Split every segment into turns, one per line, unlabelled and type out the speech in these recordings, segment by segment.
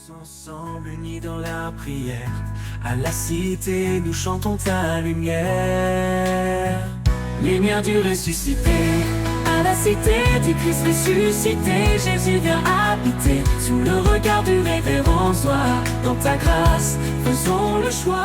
Tous ensemble unis dans la prière, à la cité nous chantons ta lumière. Lumière du ressuscité, à la cité du Christ ressuscité, Jésus vient habiter sous le regard du révérend soir. Dans ta grâce, faisons le choix.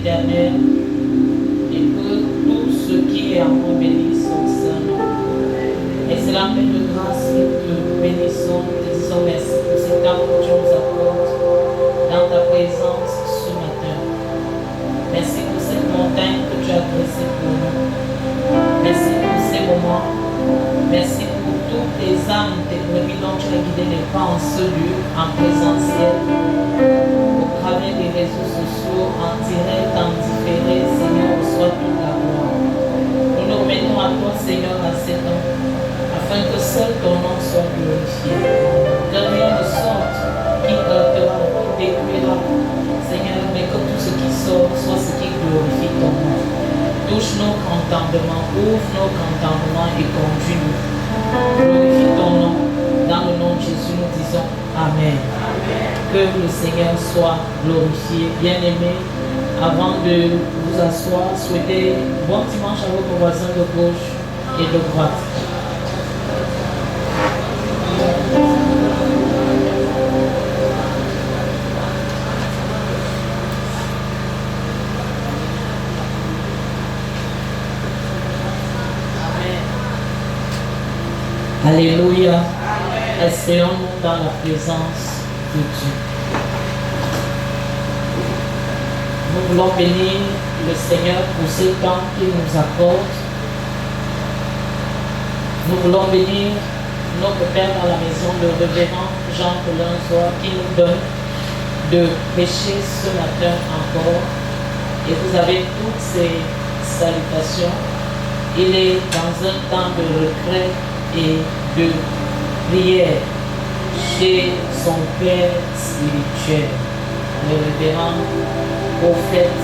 Et que tout ce qui est en nous bénisse son Saint-Nom. Et c'est la main de grâce que te bénissons, te disons merci pour ce temps que tu nous apportes dans ta présence ce matin. Merci pour cette montagne que tu as dressée pour nous. Merci pour ces moments. Merci pour toutes tes âmes, tes brebis dont tu as guidé les pas en ce lieu, en présentiel, au travers des réseaux sociaux, en direct, en différé. Seigneur, reçois toute la gloire. Nous nous remettons à toi, Seigneur, à cet temps, afin que seul ton nom soit glorifié. Que rien ne sorte qui heurtera, qui détruira, Seigneur, mais que tout ce qui sort soit ce qui glorifie ton nom. Touche nos contentements, ouvre nos contentements et conduis-nous. Glorifie ton nom. Dans le nom de Jésus, nous disons Amen. Amen. Que le Seigneur soit glorifié. Bien-aimés, avant de vous asseoir, souhaitez bon dimanche à votre voisin de gauche et de droite. Alléluia. Restons-nous dans la présence de Dieu. Nous voulons bénir le Seigneur pour ce temps qu'il nous accorde. Nous voulons bénir notre Père dans la maison, le révérend Jean-Paulin Zoa, qui nous donne de prêcher ce matin encore. Et vous avez toutes ces salutations. Il est dans un temps de retrait et de prière chez son Père spirituel, le révérend prophète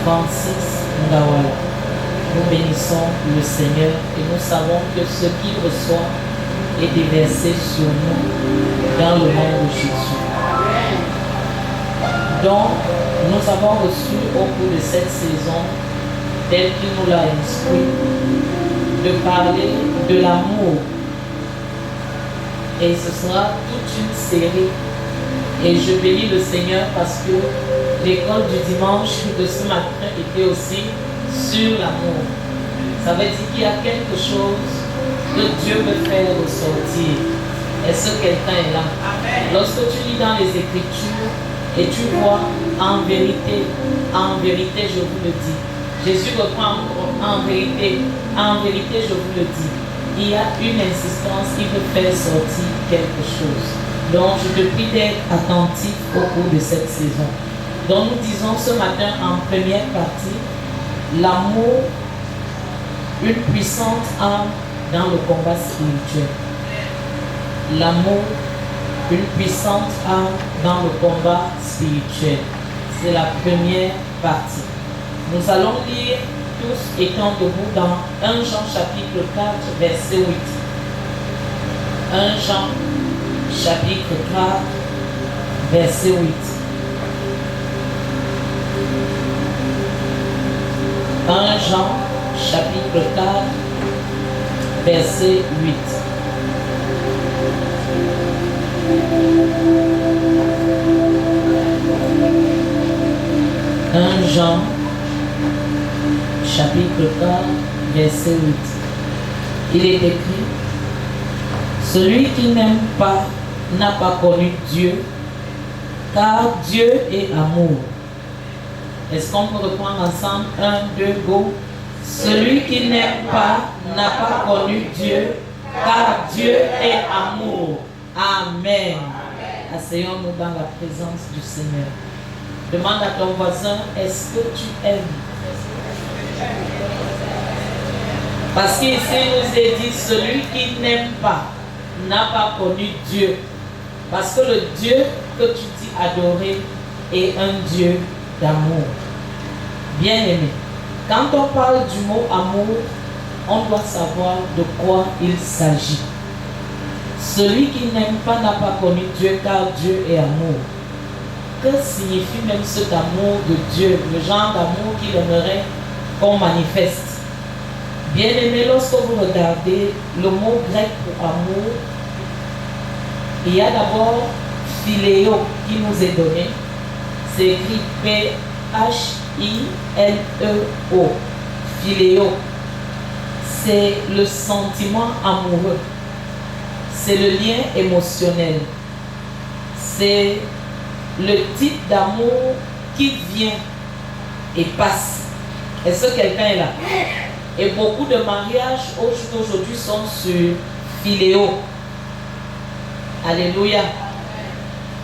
Francis Ngawala. Nous bénissons le Seigneur et nous savons que ce qu'il reçoit est déversé sur nous dans le nom de Jésus. Donc, nous avons reçu au cours de cette saison, tel qu'il nous l'a instruit, de parler de l'amour. Et ce sera toute une série. Et je bénis le Seigneur parce que l'école du dimanche de ce matin était aussi sur l'amour. Ça veut dire qu'il y a quelque chose que Dieu veut faire ressortir. Est-ce que quelqu'un est là? Amen. Lorsque tu lis dans les Écritures et tu vois en vérité, je vous le dis, Jésus reprend en vérité, je vous le dis, il y a une insistance qui veut faire sortir quelque chose. Donc, je te prie d'être attentif au cours de cette saison. Donc, nous disons ce matin en première partie, l'amour, une puissante arme dans le combat spirituel. L'amour, une puissante arme dans le combat spirituel. C'est la première partie. Nous allons lire tous étant debout dans 1 Jean chapitre 4 verset 8. 1 Jean chapitre 4 verset 8. 1 Jean chapitre 4 verset 8. Jean chapitre 4 verset 8. Il est écrit: celui qui n'aime pas n'a pas connu Dieu, car Dieu est amour. Est-ce qu'on peut reprendre ensemble? 1, 2, go. Celui qui n'aime pas n'a pas connu Dieu, car Dieu est amour. Amen. Asseyons-nous dans la présence du Seigneur. Demande à ton voisin, est-ce que tu aimes? Parce qu'ici, il nous est dit, celui qui n'aime pas n'a pas connu Dieu. Parce que le Dieu que tu dis adorer est un Dieu d'amour. Bien-aimé, quand on parle du mot amour, on doit savoir de quoi il s'agit. Celui qui n'aime pas n'a pas connu Dieu, car Dieu est amour. Que signifie même cet amour de Dieu, le genre d'amour qu'il aimerait qu'on manifeste? Bien-aimé, lorsque vous regardez le mot grec pour amour, il y a d'abord philéo qui nous est donné. C'est écrit P-H-I-L-E-O. Philéo. C'est le sentiment amoureux. C'est le lien émotionnel. C'est le type d'amour qui vient et passe. Est-ce que quelqu'un est là? Et beaucoup de mariages aujourd'hui sont sur philéo. Alléluia.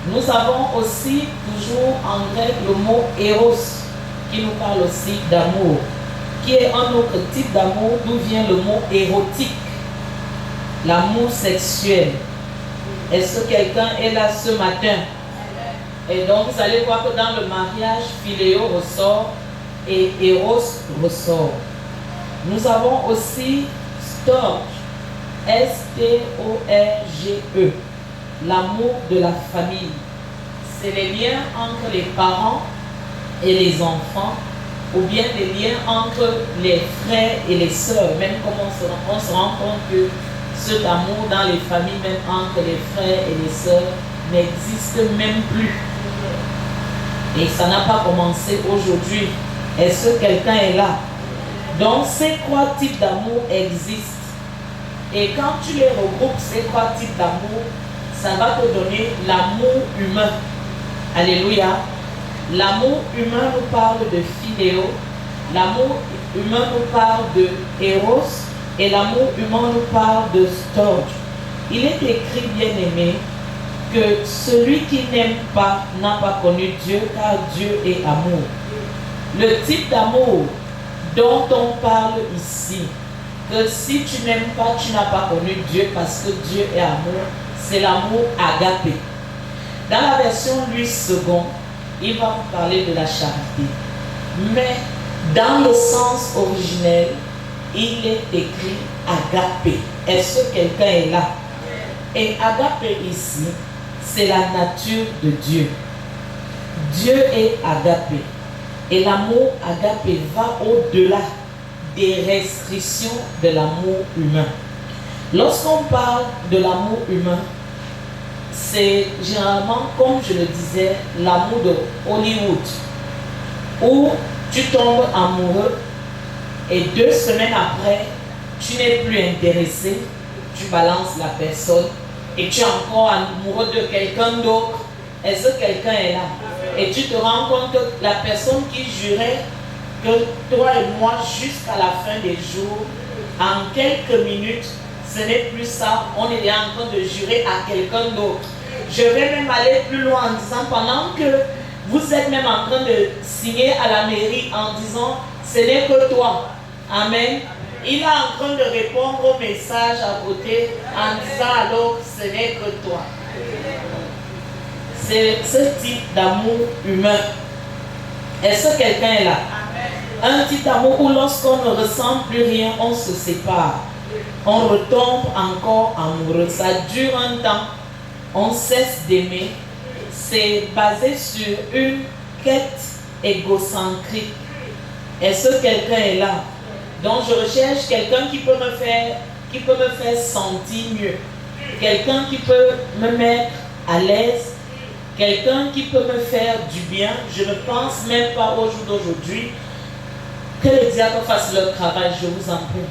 Nous avons aussi toujours en grec le mot éros qui nous parle aussi d'amour, qui est un autre type d'amour d'où vient le mot érotique, l'amour sexuel. Est-ce que quelqu'un est là ce matin? Et donc vous allez voir que dans le mariage, philéo ressort et éros ressort. Nous avons aussi storge, S-T-O-R-G-E, l'amour de la famille. C'est les liens entre les parents et les enfants, ou bien les liens entre les frères et les sœurs. Même comme on se rend compte que cet amour dans les familles, même entre les frères et les sœurs, n'existe même plus. Et ça n'a pas commencé aujourd'hui. Est-ce que quelqu'un est là? Donc ces trois types d'amour existent. Et quand tu les regroupes, ces trois types d'amour, ça va te donner l'amour humain. Alléluia. L'amour humain nous parle de philéo. L'amour humain nous parle de éros. Et l'amour humain nous parle de storge. Il est écrit, bien-aimé, que celui qui n'aime pas n'a pas connu Dieu, car Dieu est amour. Le type d'amour dont on parle ici, que si tu n'aimes pas, tu n'as pas connu Dieu, parce que Dieu est amour, c'est l'amour agapé. Dans la version Louis II, il va vous parler de la charité. Mais dans le sens originel, il est écrit agapé. Est-ce que quelqu'un est là? Et agapé ici, c'est la nature de Dieu. Dieu est agapé. Et l'amour agapé va au-delà des restrictions de l'amour humain. Lorsqu'on parle de l'amour humain, c'est généralement, comme je le disais, l'amour de Hollywood, où tu tombes amoureux et 2 semaines après, tu n'es plus intéressé, tu balances la personne et tu es encore amoureux de quelqu'un d'autre. Est-ce que quelqu'un est là? Et tu te rends compte que la personne qui jurait que toi et moi, jusqu'à la fin des jours, en quelques minutes, ce n'est plus ça, on est en train de jurer à quelqu'un d'autre. Je vais même aller plus loin en disant, pendant que vous êtes même en train de signer à la mairie en disant, ce n'est que toi. Amen. Il est en train de répondre au message à côté en disant alors, ce n'est que toi. C'est ce type d'amour humain. Est-ce que quelqu'un est là? Un type d'amour où lorsqu'on ne ressent plus rien, on se sépare. On retombe encore amoureux. Ça dure un temps. On cesse d'aimer. C'est basé sur une quête égocentrique. Est-ce que quelqu'un est là? Donc je recherche quelqu'un qui peut me faire sentir mieux. Quelqu'un qui peut me mettre à l'aise. Quelqu'un qui peut me faire du bien. Je ne pense même pas au jour d'aujourd'hui que les diacres fassent leur travail, je vous en prie.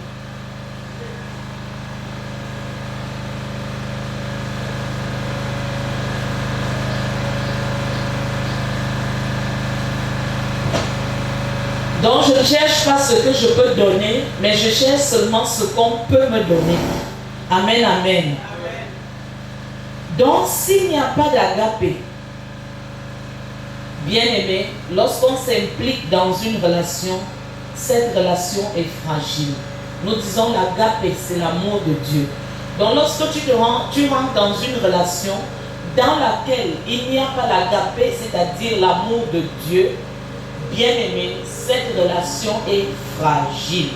Donc je ne cherche pas ce que je peux donner, mais je cherche seulement ce qu'on peut me donner. Amen, amen. Donc s'il n'y a pas d'agapé, bien aimé, lorsqu'on s'implique dans une relation, cette relation est fragile. Nous disons l'agapé, c'est l'amour de Dieu. Donc lorsque tu rentres dans une relation dans laquelle il n'y a pas l'agapé, c'est-à-dire l'amour de Dieu, bien aimé, cette relation est fragile.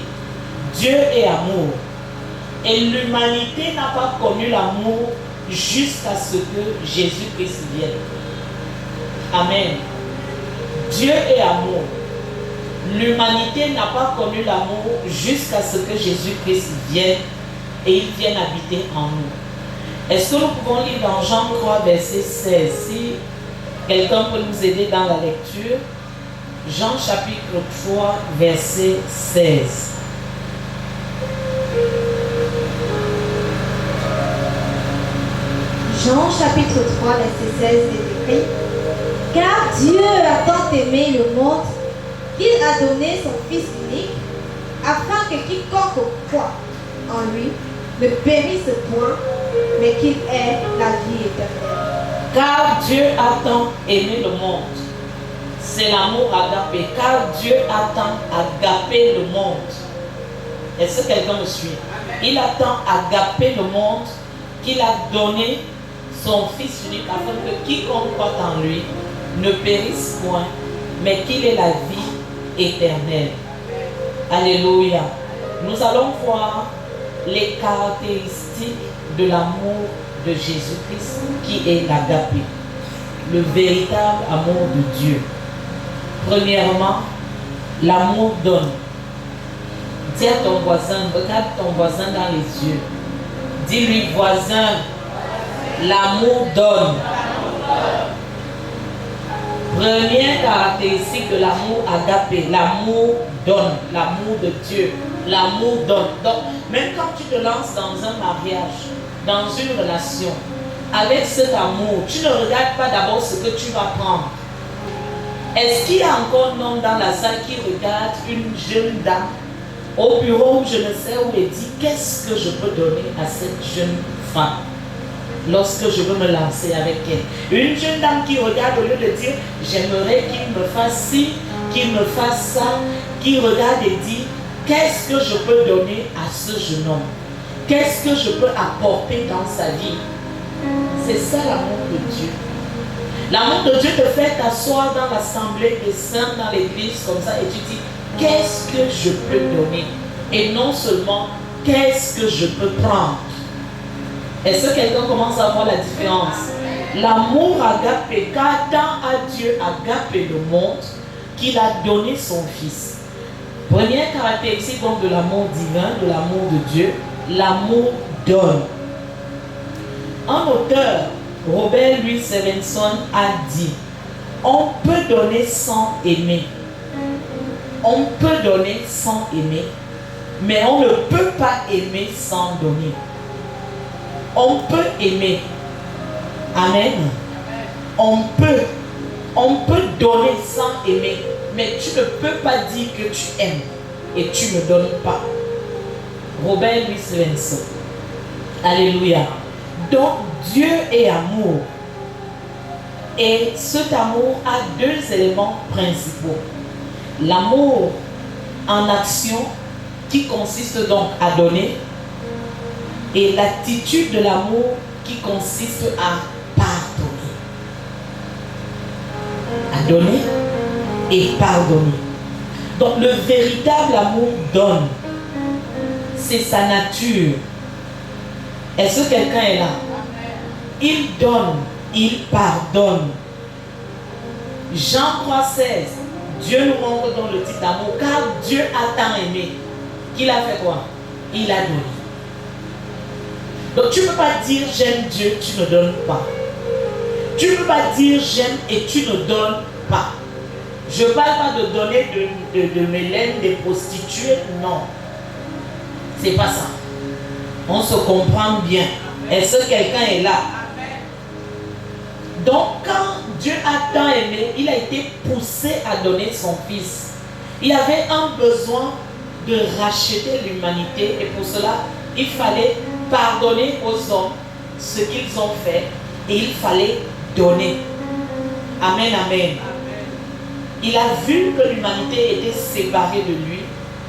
Dieu est amour. Et l'humanité n'a pas connu l'amour jusqu'à ce que Jésus-Christ vienne. Amen. Dieu est amour. L'humanité n'a pas connu l'amour jusqu'à ce que Jésus-Christ vienne et il vienne habiter en nous. Est-ce que nous pouvons lire dans Jean 3, verset 16? Si quelqu'un peut nous aider dans la lecture. Jean chapitre 3, verset 16.
Jean chapitre 3, verset 16 est écrit: Car Dieu a tant aimé le monde qu'il a donné son Fils unique, afin que quiconque croit en lui ne périsse point, mais qu'il ait la vie éternelle.
Car Dieu a tant aimé le monde. C'est l'amour agapé. Car Dieu a tant agapé le monde. Est-ce que quelqu'un me suit? Il a tant agapé le monde qu'il a donné son Fils unique afin que quiconque croit en lui ne périsse point, mais qu'il ait la vie éternelle. Alléluia. Nous allons voir les caractéristiques de l'amour de Jésus-Christ qui est l'agapé, le véritable amour de Dieu. Premièrement, l'amour donne. Dis à ton voisin, regarde ton voisin dans les yeux. Dis-lui, voisin, l'amour donne. Première caractéristique de l'amour agapé, l'amour donne, l'amour de Dieu, l'amour donne. Donc, même quand tu te lances dans un mariage, dans une relation, avec cet amour, tu ne regardes pas d'abord ce que tu vas prendre. Est-ce qu'il y a encore un homme dans la salle qui regarde une jeune dame au bureau où je ne sais où et dit qu'est-ce que je peux donner à cette jeune femme lorsque je veux me lancer avec elle? Une jeune dame qui regarde au lieu de dire j'aimerais qu'il me fasse ci, qu'il me fasse ça, qui regarde et dit qu'est-ce que je peux donner à ce jeune homme? Qu'est-ce que je peux apporter dans sa vie? C'est ça l'amour de Dieu. L'amour de Dieu te fait t'asseoir dans l'assemblée des saints, dans l'église comme ça, et tu dis qu'est-ce que je peux donner? Et non seulement qu'est-ce que je peux prendre. Est-ce que quelqu'un commence à voir la différence? L'amour agapé, car tant a Dieu agapé le monde qu'il a donné son Fils. Première caractéristique donc de l'amour divin, de l'amour de Dieu, l'amour donne. Un auteur, Robert Louis Stevenson, a dit: on peut donner sans aimer. On peut donner sans aimer, mais on ne peut pas aimer sans donner. On peut aimer. Amen. On peut donner sans aimer, mais tu ne peux pas dire que tu aimes et tu ne donnes pas. Robert Louis Stevenson. Alléluia. Donc Dieu est amour. Et cet amour a deux éléments principaux. L'amour en action qui consiste donc à donner, et l'attitude de l'amour qui consiste à pardonner. À donner et pardonner. Donc le véritable amour donne. C'est sa nature. Est-ce que quelqu'un est là? Il donne, il pardonne. Jean 3,16. Dieu nous montre dans le titre d'amour, car Dieu a tant aimé qu'il a fait quoi? Il a donné. Donc tu ne peux pas dire j'aime Dieu, tu ne donnes pas. Tu ne peux pas dire j'aime et tu ne donnes pas. Je ne parle pas de donner de mélène, des prostituées, non. C'est pas ça. On se comprend bien. Est-ce que quelqu'un est là? Donc quand Dieu a tant aimé, il a été poussé à donner son Fils. Il avait un besoin de racheter l'humanité et pour cela, il fallait pardonner aux hommes ce qu'ils ont fait et il fallait donner. Amen, amen. Il a vu que l'humanité était séparée de lui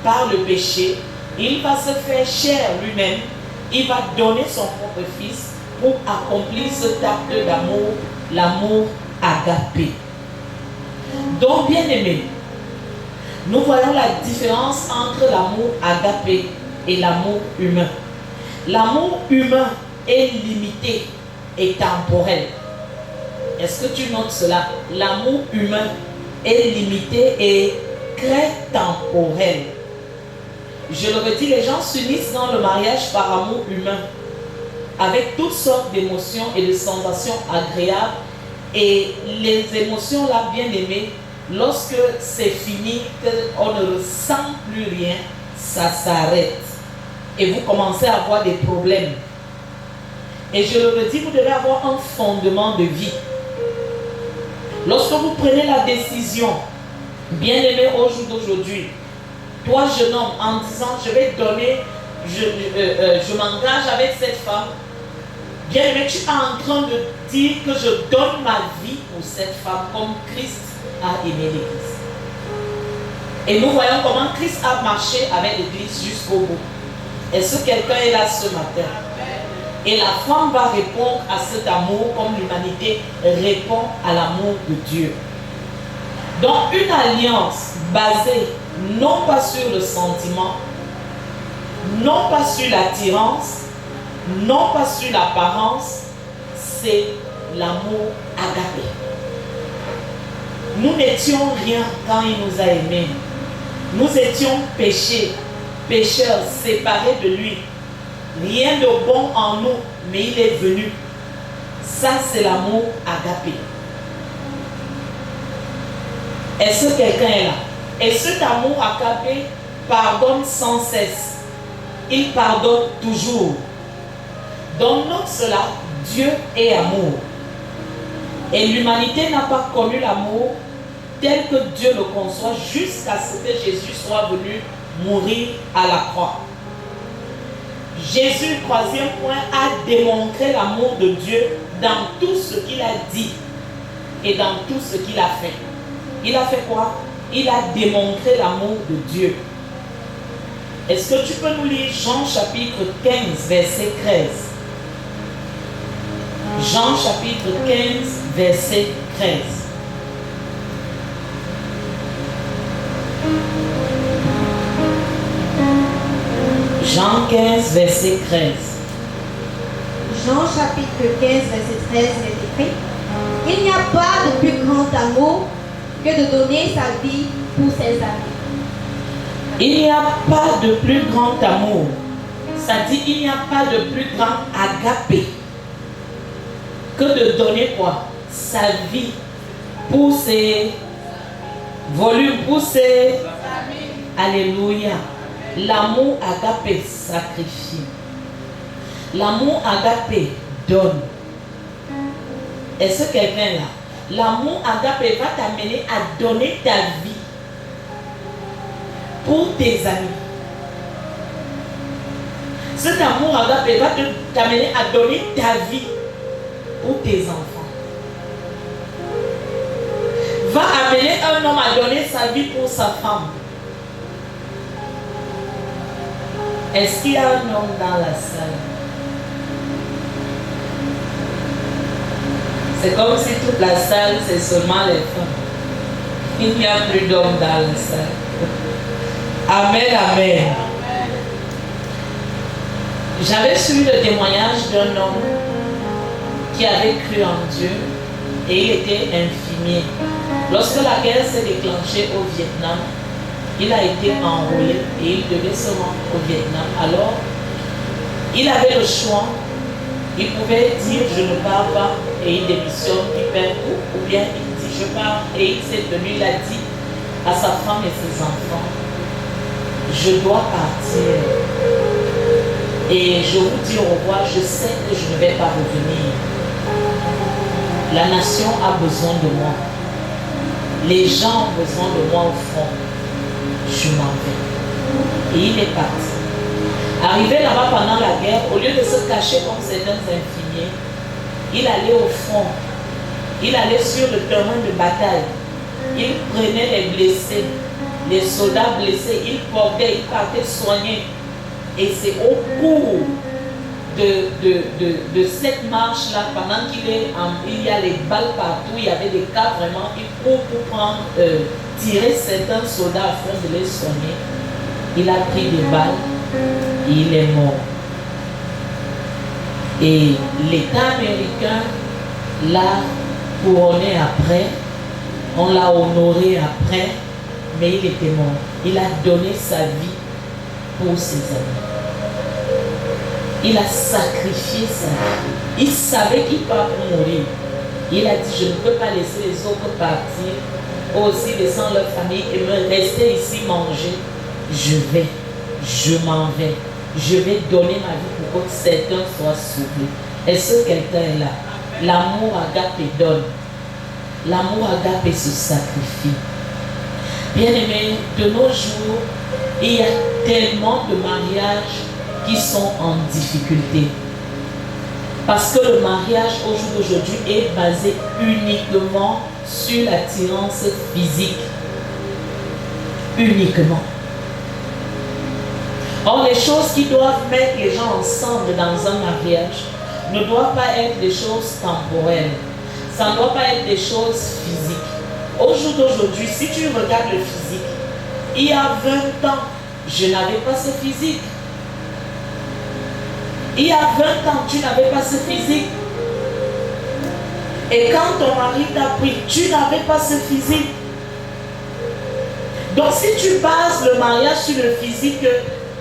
par le péché Il va se faire chair lui-même. Il va donner son propre fils pour accomplir cet acte d'amour, l'amour agapé. Donc, bien aimé, nous voyons la différence entre l'amour agapé et l'amour humain. L'amour humain est limité et temporel. Est-ce que tu notes cela? L'amour humain est limité et très temporel. Je le redis, les gens s'unissent dans le mariage par amour humain, avec toutes sortes d'émotions et de sensations agréables. Et les émotions là, bien aimées, lorsque c'est fini, qu'on ne ressent plus rien, ça s'arrête. Et vous commencez à avoir des problèmes. Et je le redis, vous devez avoir un fondement de vie. Lorsque vous prenez la décision, bien aimé au jour d'aujourd'hui, toi jeune homme, en disant je vais donner, je m'engage avec cette femme, bien aimé, tu es en train de dire que je donne ma vie pour cette femme comme Christ a aimé l'Église. Et nous voyons comment Christ a marché avec l'Église jusqu'au bout. Est-ce que quelqu'un est là ce matin? Et la femme va répondre à cet amour comme l'humanité répond à l'amour de Dieu. Donc une alliance basée non pas sur le sentiment, non pas sur l'attirance, non pas sur l'apparence, c'est l'amour agapé. Nous n'étions rien quand il nous a aimés. Nous étions pécheurs, séparés de lui. Rien de bon en nous, mais il est venu. Ça, c'est l'amour agapé. Est-ce que quelqu'un est là? Et cet amour agapé pardonne sans cesse. Il pardonne toujours. Donc, note cela, Dieu est amour. Et l'humanité n'a pas connu l'amour tel que Dieu le conçoit jusqu'à ce que Jésus soit venu mourir à la croix. Jésus, troisième point, a démontré l'amour de Dieu dans tout ce qu'il a dit et dans tout ce qu'il a fait. Il a fait quoi? Il a démontré l'amour de Dieu. Est-ce que tu peux nous lire Jean chapitre 15, verset 13? Jean chapitre 15, verset 13. Jean 15, verset 13.
Jean chapitre 15, verset 13 est écrit: il n'y a pas de plus grand amour que de donner sa vie pour ses amis.
Il n'y a pas de plus grand amour. Ça dit il n'y a pas de plus grand agapé que de donner quoi? Sa vie pour ses volumes, pour ses... Alléluia. L'amour agapé sacrifie. L'amour agapé donne. Est-ce que quelqu'un est là? L'amour agapé va t'amener à donner ta vie pour tes amis. Cet amour agapé va t'amener à donner ta vie pour tes enfants. Va amener un homme à donner sa vie pour sa femme. Est-ce qu'il y a un homme dans la salle? C'est comme si toute la salle, c'est seulement les femmes. Il n'y a plus d'hommes dans la salle. Amen, amen. J'avais suivi le témoignage d'un homme qui avait cru en Dieu et il était infirmier. Lorsque la guerre s'est déclenchée au Vietnam, il a été enrôlé et il devait se rendre au Vietnam. Alors, il avait le choix. Il pouvait dire je ne pars pas et il démissionne, il perd tout. Ou bien il dit je pars et il s'est tenu, il a dit à sa femme et ses enfants, je dois partir. Et je vous dis au revoir, je sais que je ne vais pas revenir. La nation a besoin de moi. Les gens ont besoin de moi au fond. Je m'en vais. Et il est parti. Arrivé là-bas pendant la guerre, au lieu de se cacher comme certains infirmiers, il allait au front. Il allait sur le terrain de bataille. Il prenait les blessés, les soldats blessés, il portait, il partait soigner Et c'est au cours de cette marche-là, pendant il y a les balles partout, il y avait des cas vraiment, il court pour prendre, tirer certains soldats afin de les soigner. Il a pris des balles et il est mort. Et l'État américain l'a couronné après, on l'a honoré après, mais il était mort. Il a donné sa vie pour ses amis. Il a sacrifié sa vie. Il savait qu'il va mourir. Il a dit, je ne peux pas laisser les autres partir, aussi laissant leur famille et me rester ici manger. Je m'en vais. Je vais donner ma vie pour que certains soient sauvés. Est-ce que quelqu'un est là? L'amour agapé donne. L'amour agapé se sacrifie. Bien-aimés, de nos jours, il y a tellement de mariages qui sont en difficulté. Parce que le mariage au jour d'aujourd'hui est basé uniquement sur l'attirance physique. Uniquement. Or, les choses qui doivent mettre les gens ensemble dans un mariage ne doivent pas être des choses temporelles. Ça ne doit pas être des choses physiques. Au jour d'aujourd'hui, si tu regardes le physique, il y a 20 ans, je n'avais pas ce physique. Il y a 20 ans, tu n'avais pas ce physique. Et quand ton mari t'a pris, tu n'avais pas ce physique. Donc si tu bases le mariage sur le physique,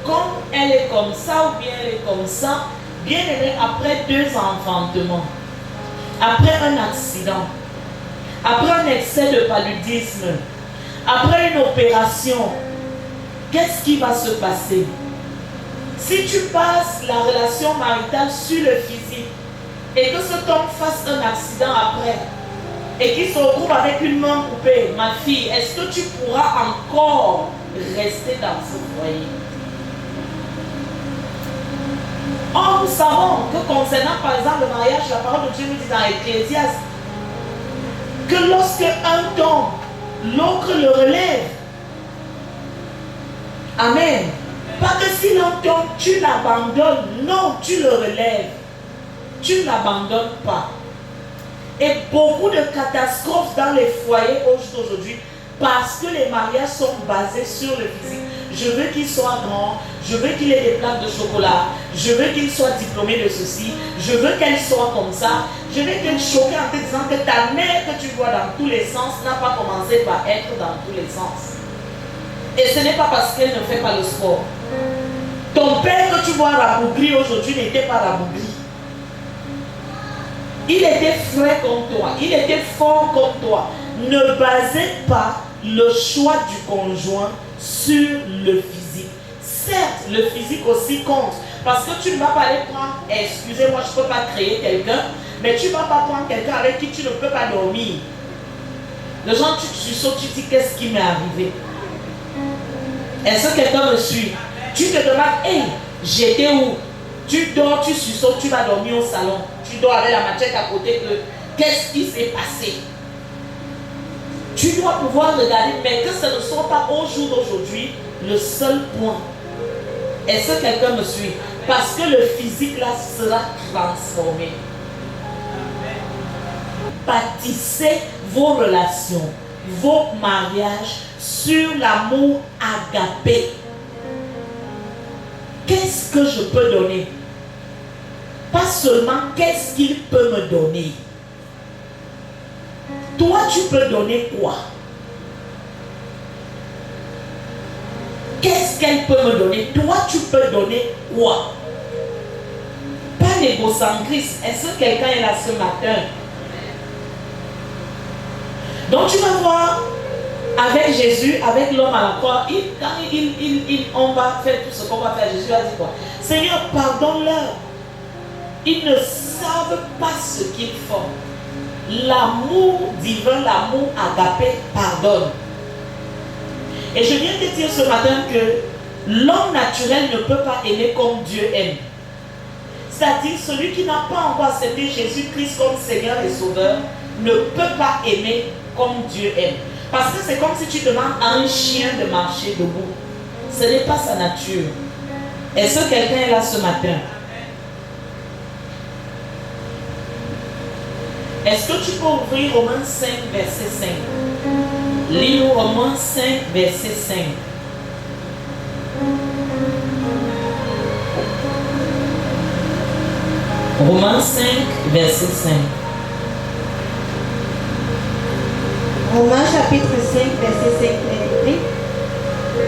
comme elle est comme ça ou bien elle est comme ça, bien aimé, après 2 enfantements, après un accident, après un excès de paludisme, après une opération, qu'est-ce qui va se passer? Si tu passes la relation maritale sur le physique et que cet homme fasse un accident après et qu'il se retrouve avec une main coupée, ma fille, est-ce que tu pourras encore rester dans ce foyer? Or, nous savons que concernant par exemple le mariage, la parole de Dieu nous dit dans Ecclésiaste que lorsque un tombe, l'autre le relève. Amen. Pas que si l'un tombe, tu l'abandonnes. Non, tu le relèves. Tu ne l'abandonnes pas. Et beaucoup de catastrophes dans les foyers aujourd'hui parce que les mariages sont basés sur le physique. Je veux qu'il soit grand, je veux qu'il ait des plaques de chocolat, je veux qu'il soit diplômé de ceci, je veux qu'elle soit comme ça. Je vais te choquer en te disant que ta mère que tu vois dans tous les sens n'a pas commencé par être dans tous les sens. Et ce n'est pas parce qu'elle ne fait pas le sport. Ton père que tu vois rabougri aujourd'hui n'était pas rabougri. Il était frais comme toi, il était fort comme toi. Ne basez pas le choix du conjoint sur le physique. Certes, le physique aussi compte. Parce que tu ne vas pas aller prendre, excusez-moi, je ne peux pas créer quelqu'un, mais tu ne vas pas prendre quelqu'un avec qui tu ne peux pas dormir. Le genre, tu sautes, tu dis, qu'est-ce qui m'est arrivé? Est-ce que quelqu'un me suit? Tu te demandes, hey, j'étais où? Tu dors, tu sautes, tu vas dormir au salon. Tu dors avec la machette à côté. Qu'est-ce qui s'est passé? Tu dois pouvoir regarder, mais que ce ne soit pas au jour d'aujourd'hui le seul point. Est-ce que quelqu'un me suit? Parce que le physique là sera transformé. Bâtissez vos relations, vos mariages sur l'amour agapé. Qu'est-ce que je peux donner? Pas seulement qu'est-ce qu'il peut me donner. Toi, tu peux donner quoi? Qu'est-ce qu'elle peut me donner? Toi, tu peux donner quoi? Pas l'égocentrisme. Est-ce que quelqu'un est là ce matin? Donc, tu vas voir avec Jésus, avec l'homme à la croix, quand on va faire tout ce qu'on va faire, Jésus a dit quoi? Seigneur, pardonne-leur. Ils ne savent pas ce qu'ils font. L'amour divin, l'amour agapé pardonne. Et je viens te dire ce matin que l'homme naturel ne peut pas aimer comme Dieu aime. C'est-à-dire celui qui n'a pas encore accepté Jésus-Christ comme Seigneur et Sauveur ne peut pas aimer comme Dieu aime. Parce que c'est comme si tu demandes à un chien de marcher debout. Ce n'est pas sa nature. Est-ce que quelqu'un est là ce matin? Est-ce que tu peux ouvrir Romains 5, verset 5? Lis Romains 5, verset 5. Romains 5, verset 5.
Romains chapitre 5, verset 5 est écrit.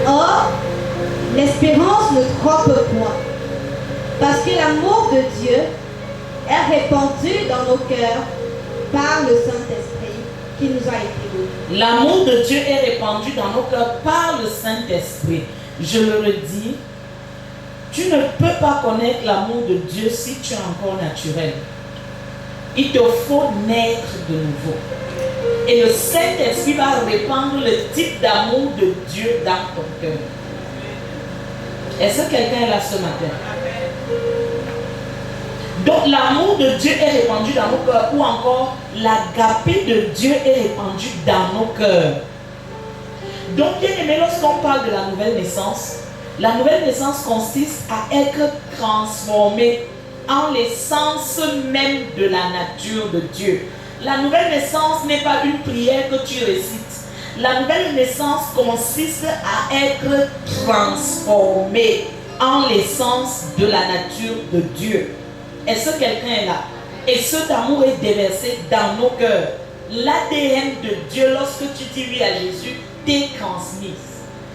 Or, l'espérance ne trompe point, parce que l'amour de Dieu est répandu dans nos cœurs par le Saint-Esprit qui nous a été donné.
L'amour de Dieu est répandu dans nos cœurs par le Saint-Esprit. Je le redis, tu ne peux pas connaître l'amour de Dieu si tu es encore naturel. Il te faut naître de nouveau. Et le Saint-Esprit va répandre le type d'amour de Dieu dans ton cœur. Est-ce que quelqu'un est là ce matin? Donc l'amour de Dieu est répandu dans nos cœurs, ou encore l'agapé de Dieu est répandu dans nos cœurs. Donc bien aimé, lorsqu'on parle de la nouvelle naissance consiste à être transformé en l'essence même de la nature de Dieu. La nouvelle naissance n'est pas une prière que tu récites. La nouvelle naissance consiste à être transformé en l'essence de la nature de Dieu. Est-ce que quelqu'un est là? Et cet amour est déversé dans nos cœurs. L'ADN de Dieu, lorsque tu dis oui à Jésus, t'est transmise.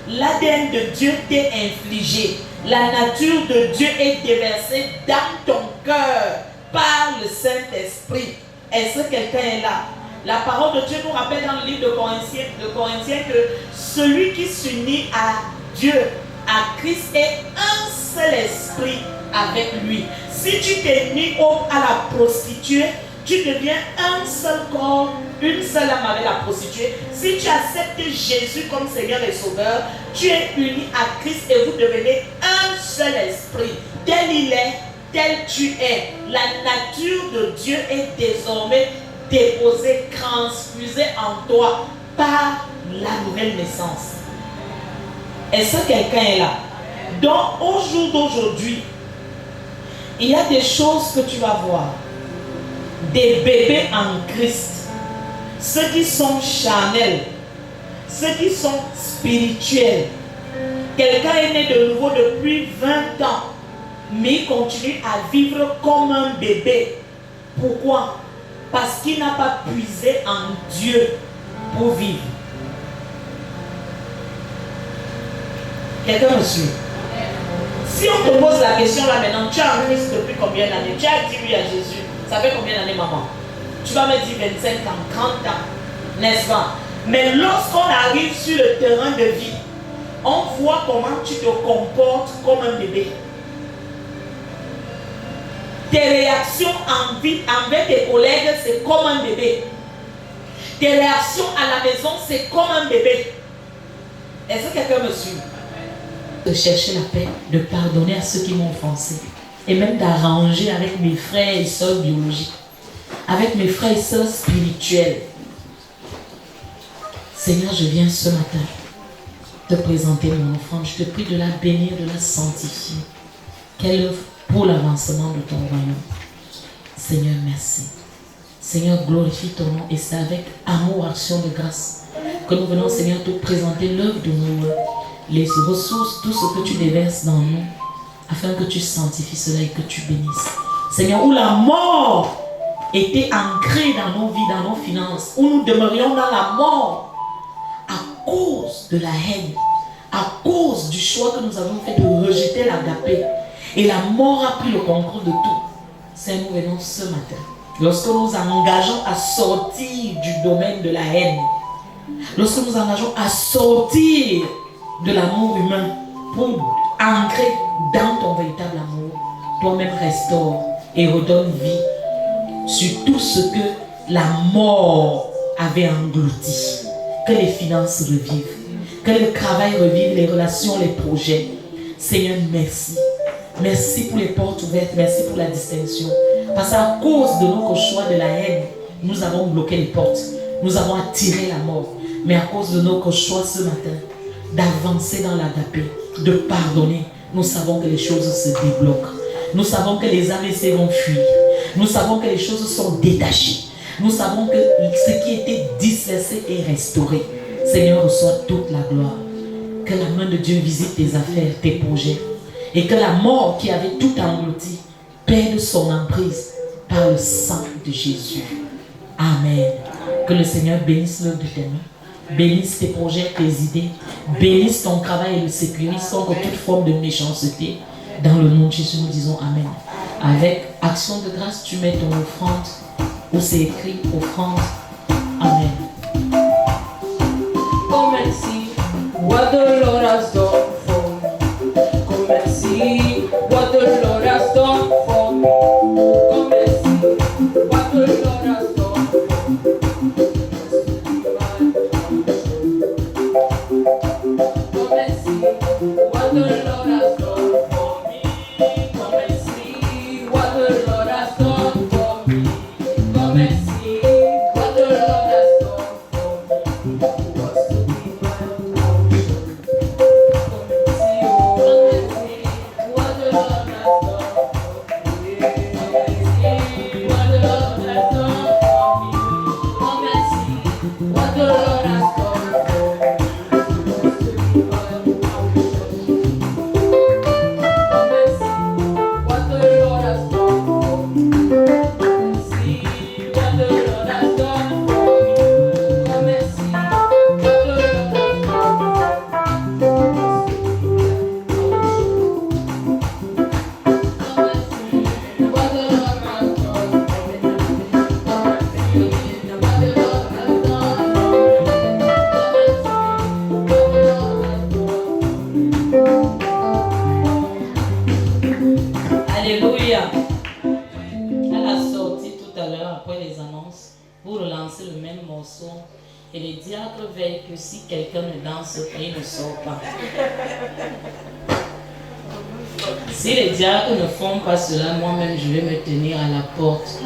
L'ADN de Dieu t'est infligé. La nature de Dieu est déversée dans ton cœur par le Saint-Esprit. Est-ce que quelqu'un est là? La parole de Dieu nous rappelle dans le livre de Corinthiens que celui qui s'unit à Dieu, à Christ, est un seul esprit avec lui. Si tu t'es mis à la prostituée, tu deviens un seul corps, une seule âme avec la prostituée. Si tu acceptes Jésus comme Seigneur et Sauveur, tu es uni à Christ et vous devenez un seul esprit. Tel il est, tel tu es. La nature de Dieu est désormais déposée, transfusée en toi par la nouvelle naissance. Est-ce que quelqu'un est là? Donc au jour d'aujourd'hui, il y a des choses que tu vas voir. Des bébés en Christ, ceux qui sont charnels, ceux qui sont spirituels. Quelqu'un est né de nouveau depuis 20 ans, mais il continue à vivre comme un bébé. Pourquoi? Parce qu'il n'a pas puisé en Dieu pour vivre. Quelqu'un me suit? Si on te pose la question là maintenant, tu es en Christ depuis combien d'années? Tu as dit oui à Jésus. Ça fait combien d'années, maman? Tu vas me dire 25 ans, 30 ans, n'est-ce pas? Mais lorsqu'on arrive sur le terrain de vie, on voit comment tu te comportes comme un bébé. Tes réactions envers tes collègues, c'est comme un bébé. Tes réactions à la maison, c'est comme un bébé. Est-ce que quelqu'un me suit? De chercher la paix, de pardonner à ceux qui m'ont offensé. Et même d'arranger avec mes frères et sœurs biologiques, avec mes frères et sœurs spirituels. Seigneur, je viens ce matin te présenter mon offrande. Je te prie de la bénir, de la sanctifier. Qu'elle œuvre pour l'avancement de ton royaume. Seigneur, merci. Seigneur, glorifie ton nom. Et c'est avec amour, action de grâce que nous venons, Seigneur, te présenter l'œuvre de nos mains, les ressources, tout ce que tu déverses dans nous, afin que tu sanctifies cela et que tu bénisses. Seigneur, où la mort était ancrée dans nos vies, dans nos finances, où nous demeurions dans la mort à cause de la haine, à cause du choix que nous avons fait de rejeter l'agapé. Et la mort a pris le contrôle de tout. Seigneur, nous venons ce matin, lorsque nous engageons à sortir du domaine de la haine, lorsque nous engageons à sortir de l'amour humain pour ancrer dans ton véritable amour, toi-même restaure et redonne vie sur tout ce que la mort avait englouti. Que les finances revivent, que le travail revive, les relations, les projets. Seigneur, merci. Merci pour les portes ouvertes, merci pour la distinction. Parce qu'à cause de notre choix de la haine, nous avons bloqué les portes, nous avons attiré la mort. Mais à cause de notre choix ce matin, d'avancer dans l'agapé, de pardonner, nous savons que les choses se débloquent. Nous savons que les AVC vont fuir. Nous savons que les choses sont détachées. Nous savons que ce qui était dispersé est restauré. Seigneur, reçois toute la gloire. Que la main de Dieu visite tes affaires, tes projets. Et que la mort qui avait tout englouti perde son emprise par le sang de Jésus. Amen. Que le Seigneur bénisse l'œuvre de tes mains. Bénisse tes projets, tes idées. Bénisse ton travail et le sécurise contre toute forme de méchanceté. Dans le nom de Jésus, nous disons Amen. Avec action de grâce, tu mets ton offrande où c'est écrit offrande. Amen.
Come and see what the Lord has done for me. Come and see what the Lord has done for me. Come and see what the Lord has done for me. Come and see what the Lord has done for me. Come and see what the Lord has done for me. Come and see what the Lord has done for me. Was to be my portion. Come and see what the Lord has done for me. Come and see what the Lord has done for me. Come and see what the Lord has done for me. Was to be my portion. Come and see what the Lord has done for me. Come and see what the Lord has done for me. Come and see what the Lord has done
Alléluia. À la sortie tout à l'heure, après les annonces, vous relancez le même morceau et les diacres veillent que si quelqu'un ne danse pas, il ne sort pas. Si les diacres ne font pas cela, moi-même je vais me tenir à la porte.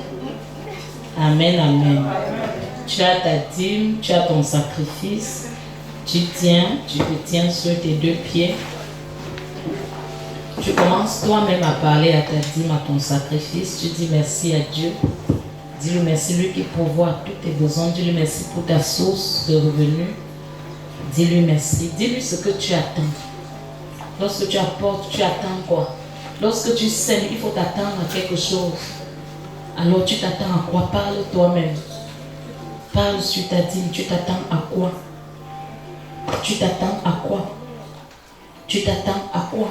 Amen, amen. Tu as ta dîme, tu as ton sacrifice, tu te tiens sur tes deux pieds. Tu commences toi-même à parler à ta dîme, à ton sacrifice. Tu dis merci à Dieu. Dis-lui merci, lui qui pourvoit à tous tes besoins. Dis-lui merci pour ta source de revenus. Dis-lui merci. Dis-lui ce que tu attends. Lorsque tu apportes, tu attends quoi? Lorsque tu sèmes, il faut t'attendre à quelque chose. Alors tu t'attends à quoi? Parle toi-même. Parle sur ta dîme. Tu t'attends à quoi? Tu t'attends à quoi? Tu t'attends à quoi?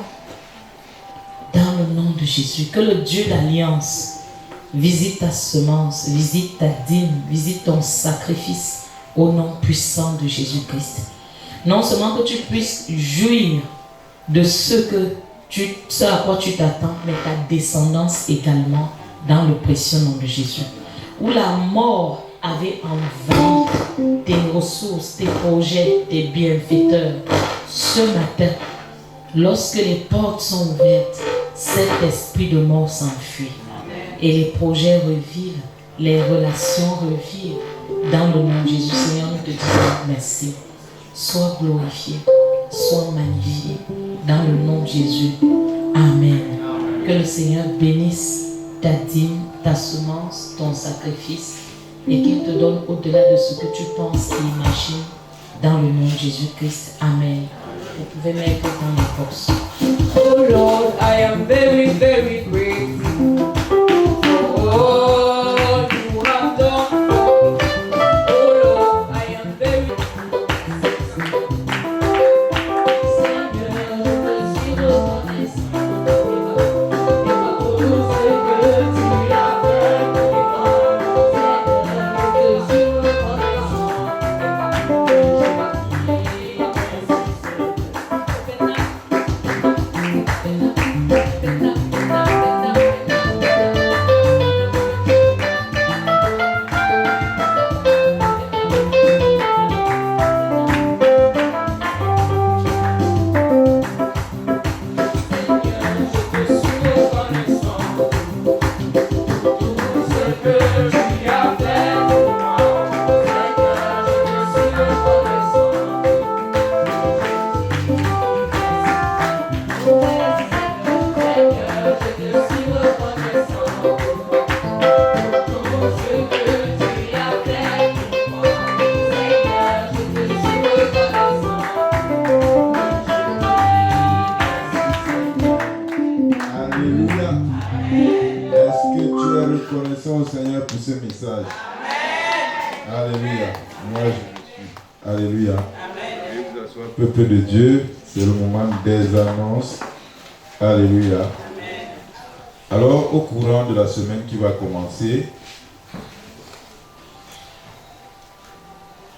Dans le nom de Jésus, que le Dieu d'alliance visite ta semence, visite ta dîme, visite ton sacrifice au nom puissant de Jésus-Christ. Non seulement que tu puisses jouir de ce à quoi tu t'attends, mais ta descendance également dans le précieux nom de Jésus. Où la mort avait envahi tes ressources, tes projets, tes bienfaiteurs. Ce matin, lorsque les portes sont ouvertes, cet esprit de mort s'enfuit. Et les projets revivent, les relations revivent. Dans le nom de Jésus, Seigneur, nous te disons merci. Sois glorifié, sois magnifié. Dans le nom de Jésus. Amen. Que le Seigneur bénisse ta dîme, ta semence, ton sacrifice. Et qu'il te donne au-delà de ce que tu penses et imagines. Dans le nom de Jésus-Christ. Amen. Vous pouvez mettre dans les box.
Oh Lord, I am very, very grateful for all you have done for me. Oh Lord, I am very Seigneur,
reconnaissant au Seigneur pour ce message. Alléluia. Moi, je suis. Alléluia. Veuillez vous asseoir, peuple de Dieu. C'est le moment des annonces. Alléluia. Alors, au courant de la semaine qui va commencer,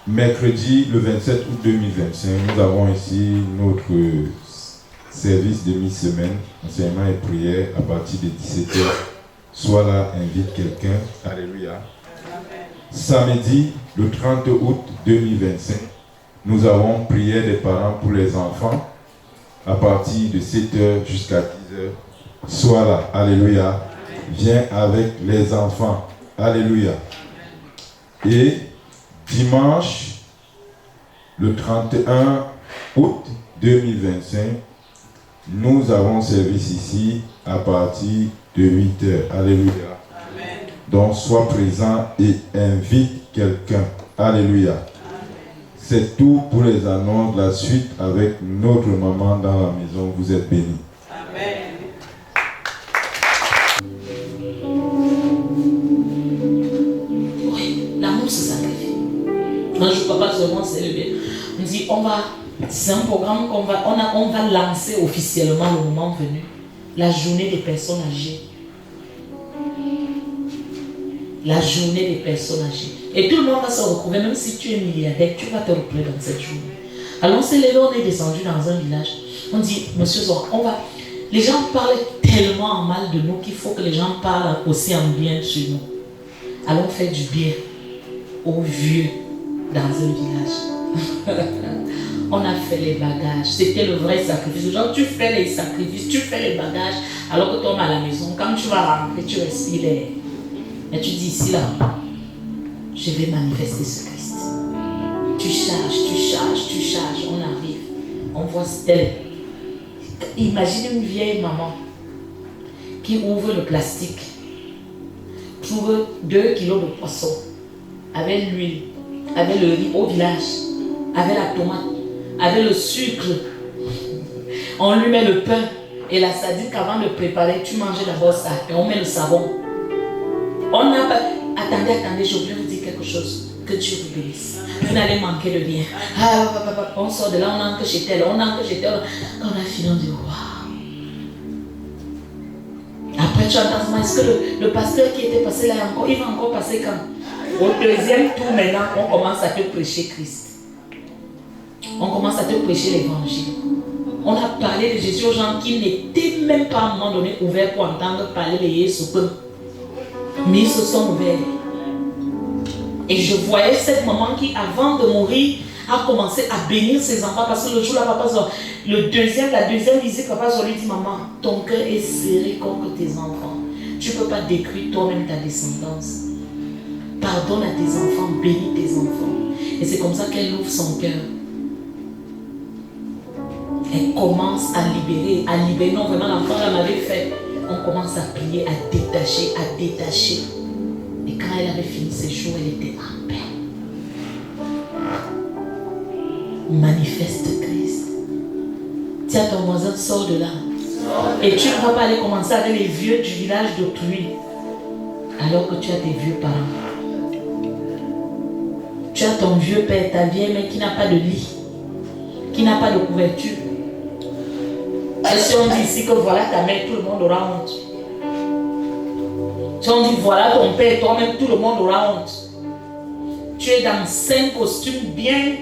mercredi, le 27 août 2025, nous avons ici notre service de mi-semaine, enseignement et prière à partir de 17h. Sois là, invite quelqu'un. Alléluia. Samedi, le 30 août 2025, nous avons prière des parents pour les enfants à partir de 7h jusqu'à 10h. Sois là. Alléluia. Viens avec les enfants. Alléluia. Et dimanche, le 31 août 2025, nous avons service ici à partir de 8h. Alléluia. Amen. Donc, sois présent et invite quelqu'un. Alléluia. C'est tout pour les annonces. La suite avec notre maman dans la maison. Vous êtes bénis. Amen.
Oui, l'amour se sacrifie. Un jour, papa seulement s'est levé. On dit, c'est un programme qu'on va lancer officiellement le moment venu. La journée des personnes âgées. La journée des personnes âgées. Et tout le monde va se retrouver, même si tu es milliardaire, tu vas te retrouver dans cette journée. Alors on s'est levé, on est descendu dans un village. On dit, monsieur Zora, les gens parlent tellement en mal de nous qu'il faut que les gens parlent aussi en bien sur nous. Alors on fait du bien aux vieux dans un village. On a fait les bagages. C'était le vrai sacrifice. Genre, tu fais les sacrifices, tu fais les bagages, alors que tu es à la maison. Quand tu vas rentrer, tu respires l'air. Et tu dis ici, là, je vais manifester ce Christ. Tu charges. On arrive. On voit Stella. Imagine une vieille maman qui ouvre le plastique, trouve 2 kilos de poisson, avec l'huile, avec le riz au village, avec la tomate, avec le sucre. On lui met le pain et la sardine qu'avant de préparer, tu mangeais d'abord ça et on met le savon. On n'a pas... Attendez, je voulais vous dire quelque chose. Que Dieu vous bénisse. Vous n'allez manquer de rien. On sort de là, on entre chez tel, on entre chez tel. Quand on a fini, on dit waouh. Après, tu entends, est-ce que le pasteur qui était passé là encore, il va encore passer quand? Au deuxième tour maintenant, on commence à te prêcher Christ. On commence à te prêcher l'évangile. On a parlé de Jésus aux gens qui n'étaient même pas à un moment donné ouverts pour entendre parler de Jésus. Mais ils se sont ouverts. Et je voyais cette maman qui, avant de mourir, a commencé à bénir ses enfants. Parce que le jour là, la deuxième visite, papa lui dit, maman, ton cœur est serré comme tes enfants. Tu ne peux pas détruire toi-même ta descendance. Pardonne à tes enfants, bénis tes enfants. Et c'est comme ça qu'elle ouvre son cœur. Elle commence à libérer. Non, vraiment, l'enfant elle m'avait fait. On commence à prier, à détacher. Et quand elle avait fini ses jours, elle était en paix. Manifeste Christ. Tiens, ton voisin, sort de là. Et tu ne vas pas aller commencer avec les vieux du village d'autrui, alors que tu as tes vieux parents. Tu as ton vieux père, ta vieille mère qui n'a pas de lit, qui n'a pas de couverture. Et si on dit ici que voilà ta mère, tout le monde aura honte. Si on dit voilà ton père, toi-même, tout le monde aura honte. Tu es dans 5 costumes bien,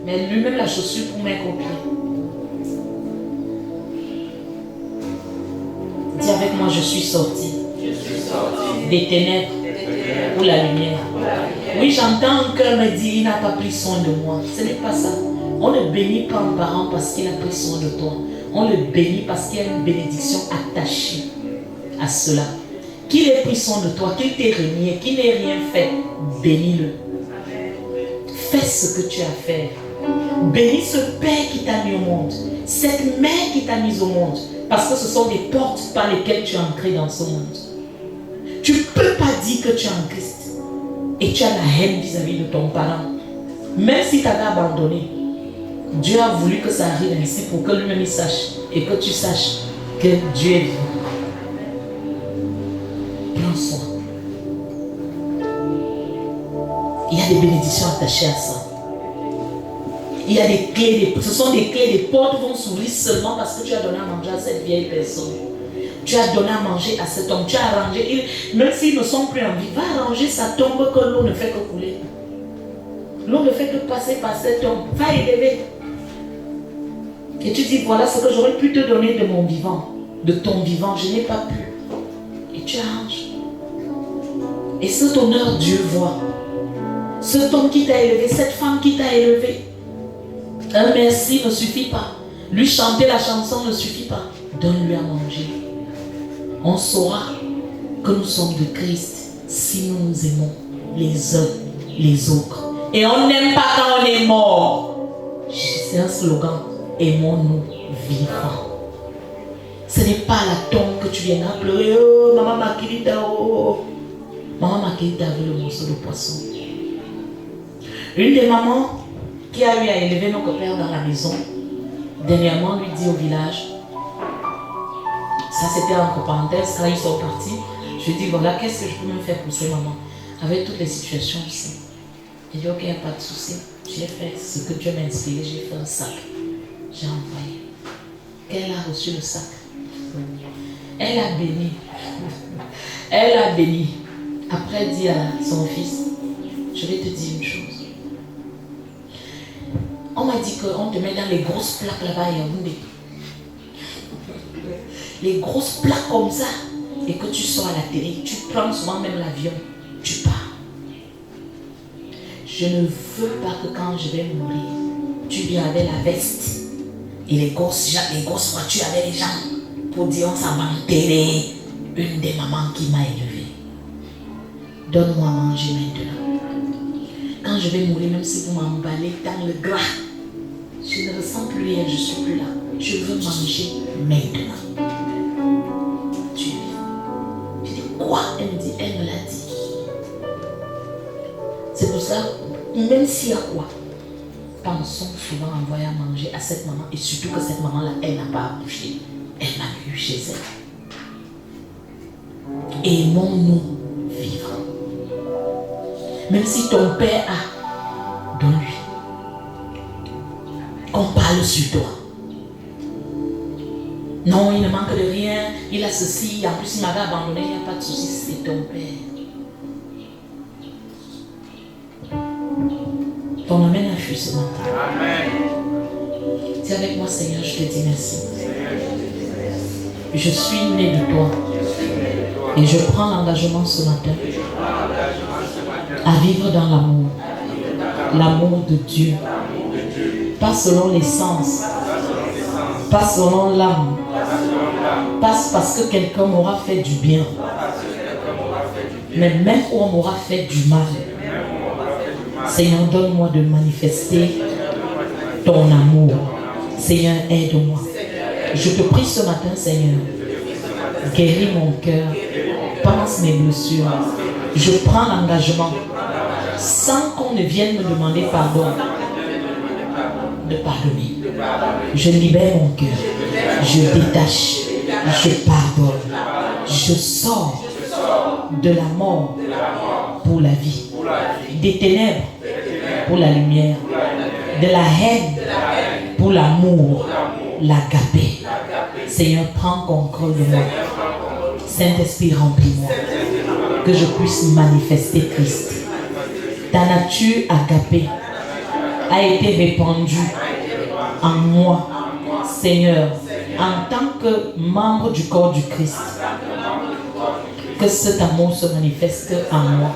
mais lui-même la chaussure pour mettre au pied. Dis avec moi, je suis sorti des ténèbres pour la lumière. Oui, j'entends un cœur me dire, il n'a pas pris soin de moi. Ce n'est pas ça. On ne bénit pas un parent parce qu'il a pris soin de toi. On le bénit parce qu'il y a une bénédiction attachée à cela. Qu'il ait pris soin de toi, qu'il t'ait renié, qu'il n'ait rien fait, bénis-le. Fais ce que tu as à faire. Bénis ce Père qui t'a mis au monde, cette mère qui t'a mis au monde, parce que ce sont des portes par lesquelles tu es entré dans ce monde. Tu ne peux pas dire que tu es en Christ et tu as la haine vis-à-vis de ton parent. Même si tu avais abandonné, Dieu a voulu que ça arrive ainsi pour que lui-même il sache et que tu saches que Dieu est vivant. Prends soin. Il y a des bénédictions attachées à ça. Il y a des clés, ce sont des clés, les portes vont s'ouvrir seulement parce que tu as donné à manger à cette vieille personne. Tu as donné à manger à cet homme, tu as arrangé, même s'ils ne sont plus en vie, va arranger sa tombe que l'eau ne fait que couler. L'eau ne fait que passer par cet homme, va élever. Et tu dis, voilà ce que j'aurais pu te donner de mon vivant, de ton vivant, je n'ai pas pu. Et tu arranges. Et cet honneur, Dieu voit. Cet homme qui t'a élevé, cette femme qui t'a élevé. Un merci ne suffit pas. Lui chanter la chanson ne suffit pas. Donne-lui à manger. On saura que nous sommes de Christ si nous nous aimons les uns les autres. Et on n'aime pas quand on est mort. C'est un slogan. Aimons-nous vivants. Ce n'est pas la tombe que tu viendras pleurer. Oh, maman Makilita, oh. Maman Makilita avait le morceau de poisson. Une des mamans qui a eu à élever nos pères dans la maison, dernièrement lui dit au village, ça c'était entre parenthèses, quand ils sont partis, je lui dis voilà, qu'est-ce que je peux me faire pour ces mamans? Avec toutes les situations aussi. Il dit ok, il n'y a pas de souci. J'ai fait ce que Dieu m'a inspiré, j'ai fait un sac. J'ai envoyé. Elle a reçu le sac. Elle a béni. Elle a béni. Après, elle dit à son fils, je vais te dire une chose. On m'a dit qu'on te met dans les grosses plaques là-bas à Yaoundé. Les grosses plaques comme ça. Et que tu sors à la télé, tu prends souvent même l'avion, tu pars. Je ne veux pas que quand je vais mourir, tu viens avec la veste. Et les grosses voitures avec les gens pour dire on s'en va enterrer une des mamans qui m'a élevée. Donne-moi à manger maintenant. Quand je vais mourir, même si vous m'emballez dans le gras, je ne ressens plus rien, je ne suis plus là. Je veux manger maintenant. Tu dis, quoi? Elle me dit, elle me l'a dit. C'est pour ça, même s'il y a quoi, pensons souvent à envoyer à manger à cette maman, et surtout que cette maman-là, elle n'a pas accouché. Elle m'a eu chez elle. Aimons-nous vivre. Même si ton père a, donne-lui. Qu'on parle sur toi. Non, il ne manque de rien, il a ceci, en plus il m'avait abandonné, il n'y a pas de souci, c'est ton père. Ton amen a fui ce matin. Amen. Dis avec moi, Seigneur, je te dis merci. Je suis né de toi. Et je prends l'engagement ce matin à vivre dans l'amour. L'amour de Dieu. Pas selon les sens. Pas selon l'âme. Pas parce que quelqu'un m'aura fait du bien. Mais même où on m'aura fait du mal. Seigneur, donne-moi de manifester ton amour. Seigneur, aide-moi. Je te prie ce matin, Seigneur, guéris mon cœur, pense mes blessures. Je prends l'engagement, sans qu'on ne vienne me demander pardon, de pardonner. Je libère mon cœur, je détache, je pardonne. Je sors de la mort pour la vie, des ténèbres pour la lumière, de la haine pour l'amour, l'agapé. Seigneur, prends contrôle de moi. Saint-Esprit, remplis-moi. Que je puisse manifester Christ. Ta nature agapé a été répandue en moi, Seigneur, en tant que membre du corps du Christ. Que cet amour se manifeste en moi,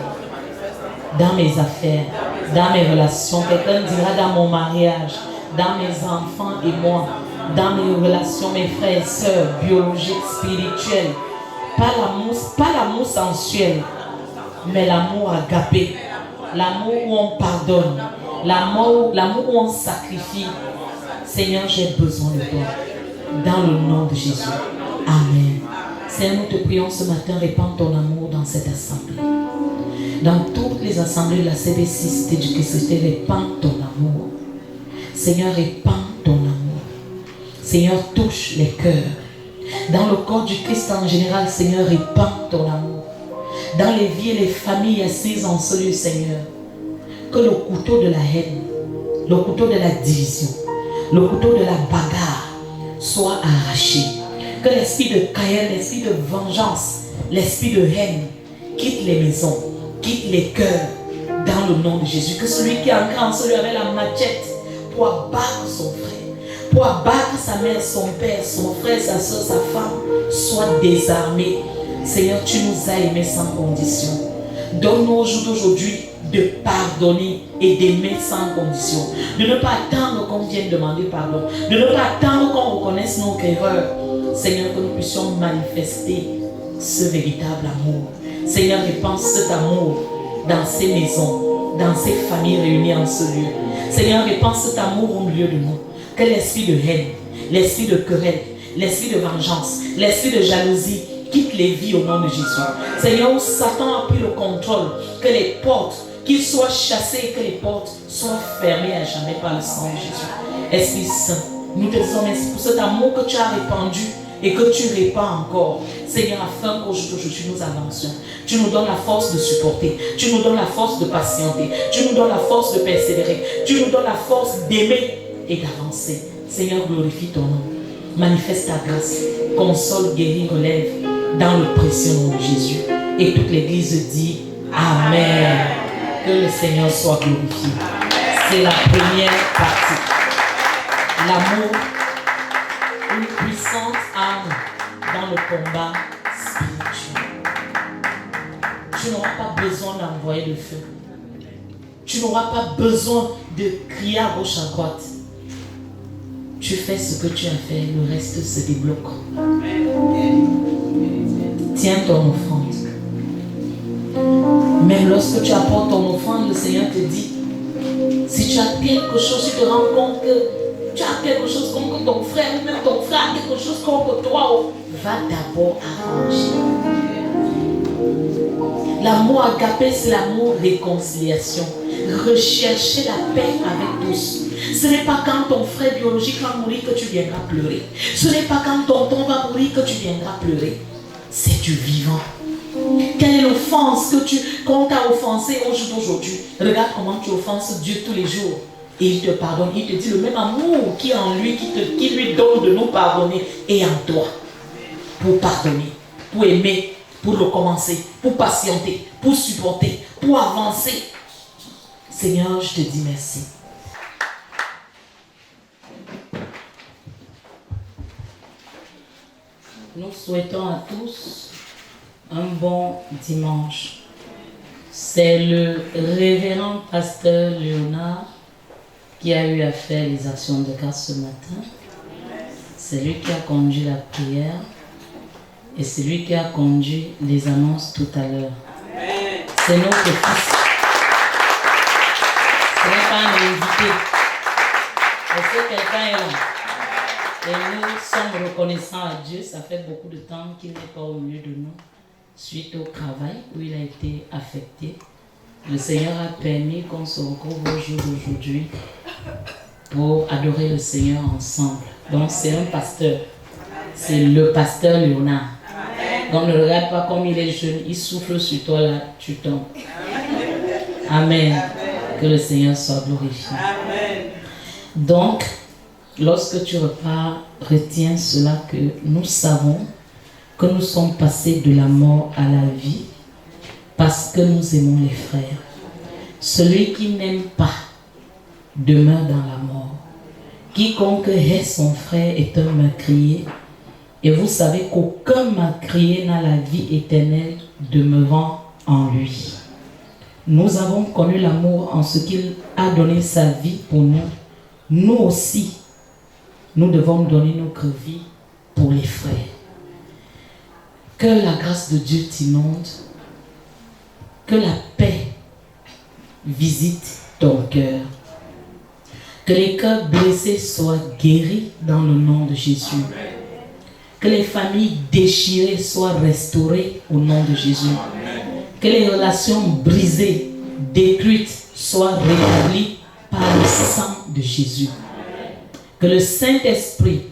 dans mes affaires, dans mes relations. Quelqu'un dira dans mon mariage, dans mes enfants et moi, dans mes relations, mes frères et sœurs, biologiques, spirituels. Pas l'amour sensuel, mais l'amour agapé, l'amour où on pardonne, l'amour où on sacrifie. Seigneur, j'ai besoin de toi. Dans le nom de Jésus. Amen. Seigneur, nous te prions ce matin, répands ton amour dans cette assemblée. Dans toutes les assemblées de la CB6 d'éducation, répands ton amour. Seigneur, répands ton amour. Seigneur, touche les cœurs. Dans le corps du Christ en général, Seigneur, répands ton amour. Dans les vies et les familles assises en ce lieu, Seigneur, que le couteau de la haine, le couteau de la division, le couteau de la bagarre soit arraché. Que l'esprit de Caïn, l'esprit de vengeance, l'esprit de haine quitte les maisons, quitte les cœurs dans le nom de Jésus. Que celui qui est entré en celui avec la machette pour abattre son frère, pour abattre sa mère, son père, son frère, sa soeur, sa femme, soit désarmé. Seigneur, tu nous as aimés sans condition. Donne-nous au jour d'aujourd'hui de pardonner et d'aimer sans condition. De ne pas attendre qu'on vienne demander pardon. De ne pas attendre qu'on reconnaisse nos erreurs. Seigneur, que nous puissions manifester ce véritable amour. Seigneur, répands cet amour dans ces maisons, dans ces familles réunies en ce lieu. Seigneur, répands cet amour au milieu de nous. Que l'esprit de haine, l'esprit de querelle, l'esprit de vengeance, l'esprit de jalousie quitte les vies au nom de Jésus. Seigneur, où Satan a pris le contrôle, que les portes, qu'ils soient chassés, que les portes soient fermées à jamais par le sang de Jésus. Esprit Saint, nous te disons merci pour cet amour que tu as répandu et que tu répands encore. Seigneur, afin qu'aujourd'hui nous avancions. Tu nous donnes la force de supporter. Tu nous donnes la force de patienter. Tu nous donnes la force de persévérer. Tu nous donnes la force d'aimer et d'avancer. Seigneur, glorifie ton nom. Manifeste ta grâce. Console, guéris, relève dans le précieux nom de Jésus. Et toute l'Église dit Amen. Que le Seigneur soit glorifié. C'est la première partie. L'amour, une puissante arme dans le combat spirituel. Tu n'auras pas besoin d'envoyer le feu. Tu n'auras pas besoin de crier à gauche, à droite. Tu fais ce que tu as fait, le reste se débloque. Tiens ton offrande. Même lorsque tu apportes ton offrande, le Seigneur te dit, si tu as quelque chose, tu te rends compte que tu as quelque chose contre ton frère, ou même ton frère a quelque chose contre toi, va d'abord arranger. L'amour agapé, c'est l'amour réconciliation. Rechercher la paix avec tous. Ce n'est pas quand ton frère biologique va mourir que tu viendras pleurer. Ce n'est pas quand ton tonton va mourir que tu viendras pleurer. C'est du vivant. Quelle est l'offense qu'on t'a offensé au jour d'aujourd'hui? Regarde comment tu offenses Dieu tous les jours. Et il te pardonne. Il te dit le même amour qui est en lui, qui lui donne de nous pardonner, est en toi. Pour pardonner, pour aimer, pour recommencer, pour patienter, pour supporter, pour avancer. Seigneur, je te dis merci. Nous souhaitons à tous un bon dimanche. C'est le révérend pasteur Léonard qui a eu à faire les actions de grâce ce matin. C'est lui qui a conduit la prière et c'est lui qui a conduit les annonces tout à l'heure. C'est notre fils. Ce n'est pas un invité. Est-ce que quelqu'un est là? Et nous sommes reconnaissants à Dieu. Ça fait beaucoup de temps qu'il n'est pas au milieu de nous. Suite au travail où il a été affecté, le Seigneur a permis qu'on se retrouve au jour d'aujourd'hui pour adorer le Seigneur ensemble. Donc c'est un pasteur. C'est le pasteur Léonard. Donc ne regarde pas comme il est jeune. Il souffle sur toi là, tu tombes. Amen. Que le Seigneur soit glorifié. Donc, lorsque tu repars, retiens cela que nous savons que nous sommes passés de la mort à la vie parce que nous aimons les frères. Celui qui n'aime pas demeure dans la mort. Quiconque hait son frère est un meurtrier. Et vous savez qu'aucun meurtrier n'a la vie éternelle demeurant en lui. Nous avons connu l'amour en ce qu'il a donné sa vie pour nous. Nous aussi, nous devons donner notre vie pour les frères. Que la grâce de Dieu t'inonde. Que la paix visite ton cœur. Que les cœurs blessés soient guéris dans le nom de Jésus. Que les familles déchirées soient restaurées au nom de Jésus. Que les relations brisées, détruites, soient rétablies par le sang de Jésus. Que le Saint-Esprit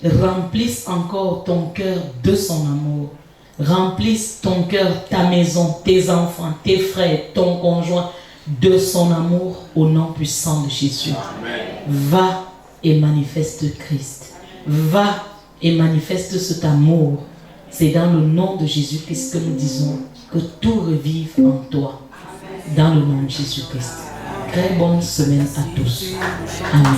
remplisse encore ton cœur de son amour. Remplisse ton cœur, ta maison, tes enfants, tes frères, ton conjoint, de son amour au nom puissant de Jésus. Va et manifeste Christ. Va et manifeste cet amour. C'est dans le nom de Jésus-Christ que nous disons que tout revive en toi. Dans le nom de Jésus-Christ. Très bonne semaine à tous. Amen.